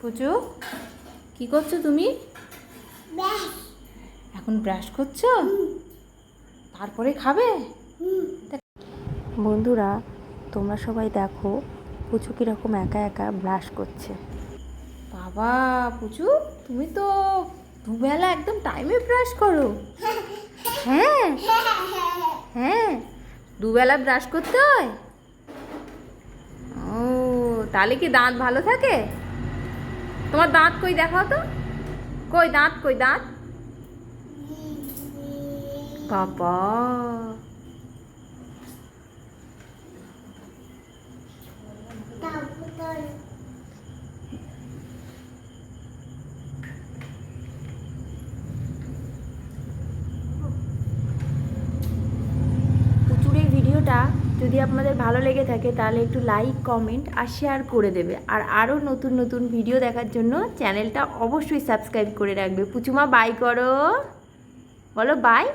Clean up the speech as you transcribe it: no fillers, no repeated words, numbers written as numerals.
পুচু কি করছো তুমি? এখন ব্রাশ করছো? তারপরে খাবে? বন্ধুরা, তোমরা সবাই দেখো পুচু কীরকম একা একা ব্রাশ করছে। বাবা পুচু, তুমি তো দুবেলা একদম টাইমে ব্রাশ করো। হ্যাঁ হ্যাঁ, দুবেলা ব্রাশ করতে হয়। ও, তাহলে কি দাঁত ভালো থাকে? তোমার দাঁত কই দেখাও তো। কই দাঁত, কই দাঁত? বাবা, পুচুর এই ভিডিওটা যদি আপনাদের ভালো লেগে থাকে তাহলে একটু লাইক, কমেন্ট আর শেয়ার করে দেবে। আর আরও নতুন নতুন ভিডিও দেখার জন্য চ্যানেলটা অবশ্যই সাবস্ক্রাইব করে রাখবে। পুচুমা বাই করো, বলো বাই।